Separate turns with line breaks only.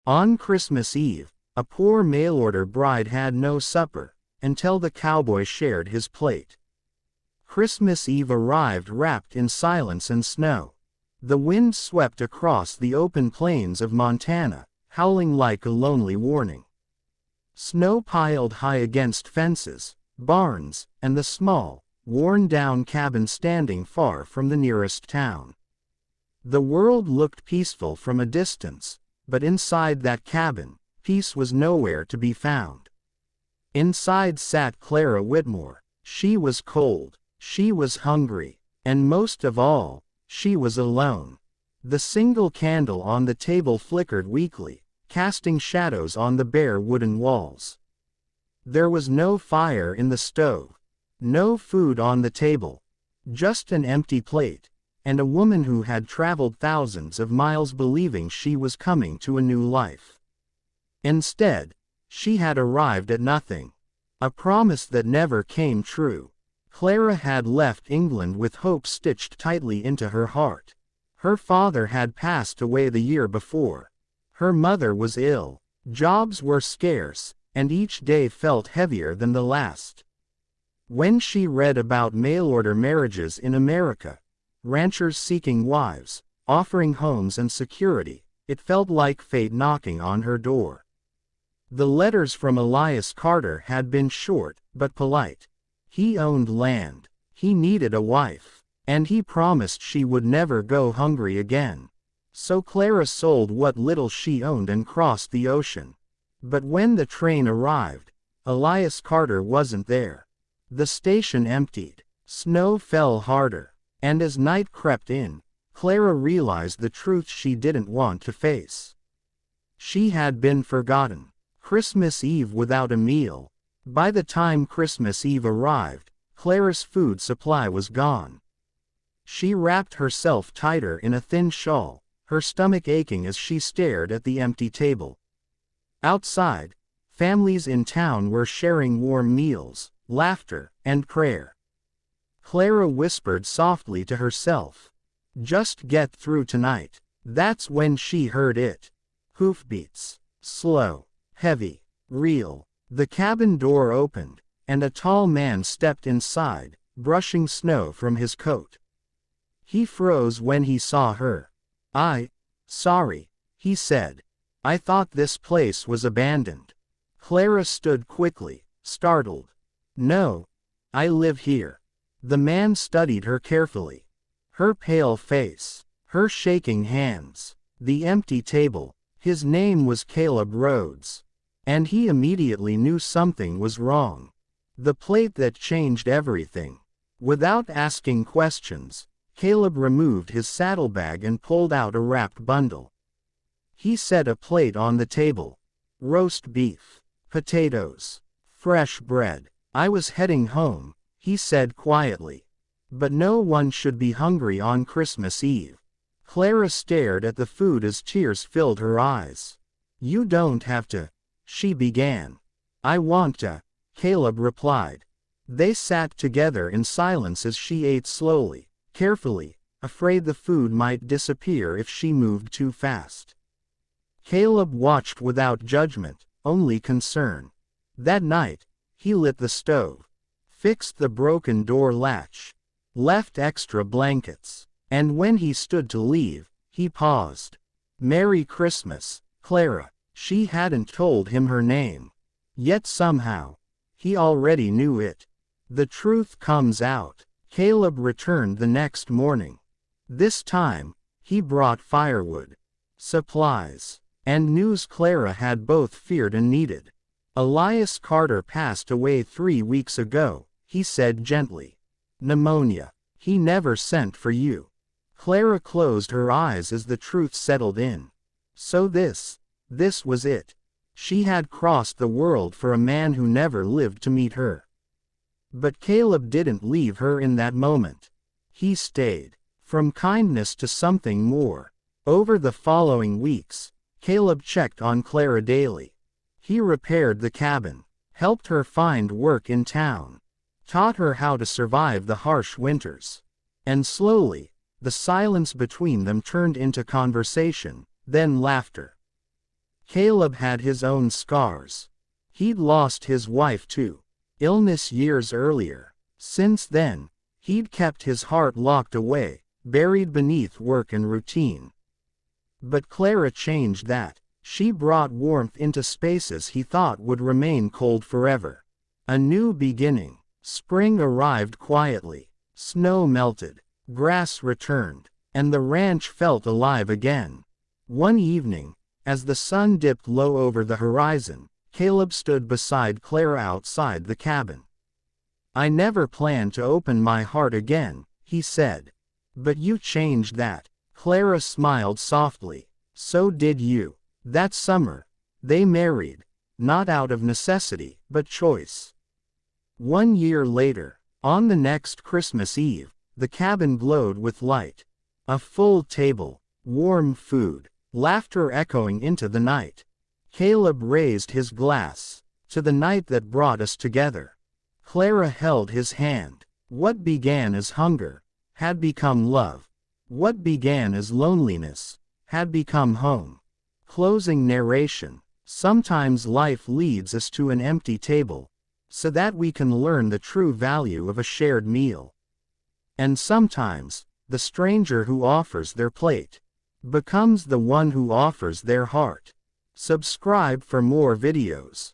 On Christmas Eve, a poor mail-order bride had no supper, until the cowboy shared his plate. Christmas Eve arrived wrapped in silence and snow. The wind swept across the open plains of Montana, howling like a lonely warning. Snow piled high against fences, barns, and the small, worn-down cabin standing far from the nearest town. The world looked peaceful from a distance, but inside that cabin, peace was nowhere to be found. Inside sat Clara Whitmore. She was cold, she was hungry, and most of all, she was alone. The single candle on the table flickered weakly, casting shadows on the bare wooden walls. There was no fire in the stove, no food on the table, just an empty plate, and a woman who had traveled thousands of miles believing she was coming to a new life. Instead, she had arrived at nothing. A promise that never came true. Clara had left England with hope stitched tightly into her heart. Her father had passed away the year before. Her mother was ill. Jobs were scarce, and each day felt heavier than the last. When she read about mail-order marriages in America, ranchers seeking wives, offering homes and security, it felt like fate knocking on her door. The letters from Elias Carter had been short, but polite. He owned land, he needed a wife, and he promised she would never go hungry again. So Clara sold what little she owned and crossed the ocean. But when the train arrived, Elias Carter wasn't there. The station emptied, snow fell harder, and as night crept in, Clara realized the truth she didn't want to face. She had been forgotten. Christmas Eve without a meal. By the time Christmas Eve arrived, Clara's food supply was gone. She wrapped herself tighter in a thin shawl, her stomach aching as she stared at the empty table. Outside, families in town were sharing warm meals, laughter, and prayer. Clara whispered softly to herself, "Just get through tonight." That's when she heard it. Hoofbeats. Slow, heavy, real. The cabin door opened, and a tall man stepped inside, brushing snow from his coat. He froze when he saw her. Sorry, he said. I thought this place was abandoned." Clara stood quickly, startled. "No, I live here." The man studied her carefully. Her pale face, her shaking hands, the empty table. His name was Caleb Rhodes. And he immediately knew something was wrong. The plate that changed everything. Without asking questions, Caleb removed his saddlebag and pulled out a wrapped bundle. He set a plate on the table. Roast beef, potatoes, fresh bread. "I was heading home," he said quietly. "But no one should be hungry on Christmas Eve." Clara stared at the food as tears filled her eyes. "You don't have to," she began. "I want to," Caleb replied. They sat together in silence as she ate slowly, carefully, afraid the food might disappear if she moved too fast. Caleb watched without judgment, only concern. That night, he lit the stove, fixed the broken door latch, left extra blankets, and when he stood to leave, he paused. "Merry Christmas, Clara." She hadn't told him her name. Yet somehow, he already knew it. The truth comes out. Caleb returned the next morning. This time, he brought firewood, supplies, and news Clara had both feared and needed. "Elias Carter passed away 3 weeks ago," he said gently. "Pneumonia. He never sent for you." Clara closed her eyes as the truth settled in. So this was it. She had crossed the world for a man who never lived to meet her. But Caleb didn't leave her in that moment. He stayed. From kindness to something more. Over the following weeks, Caleb checked on Clara daily. He repaired the cabin, helped her find work in town, taught her how to survive the harsh winters. And slowly, the silence between them turned into conversation, then laughter. Caleb had his own scars. He'd lost his wife to illness years earlier. Since then, he'd kept his heart locked away, buried beneath work and routine. But Clara changed that. She brought warmth into spaces he thought would remain cold forever. A new beginning. Spring arrived quietly. Snow melted. Grass returned. And the ranch felt alive again. One evening, as the sun dipped low over the horizon, Caleb stood beside Clara outside the cabin. "I never planned to open my heart again," he said. "But you changed that." Clara smiled softly. "So did you." That summer, they married, not out of necessity, but choice. 1 year later, on the next Christmas Eve, the cabin glowed with light. A full table, warm food, laughter echoing into the night. Caleb raised his glass. "To the night that brought us together." Clara held his hand. What began as hunger had become love. What began as loneliness had become home. Closing narration. Sometimes life leads us to an empty table, so that we can learn the true value of a shared meal. And sometimes, the stranger who offers their plate becomes the one who offers their heart. Subscribe for more videos.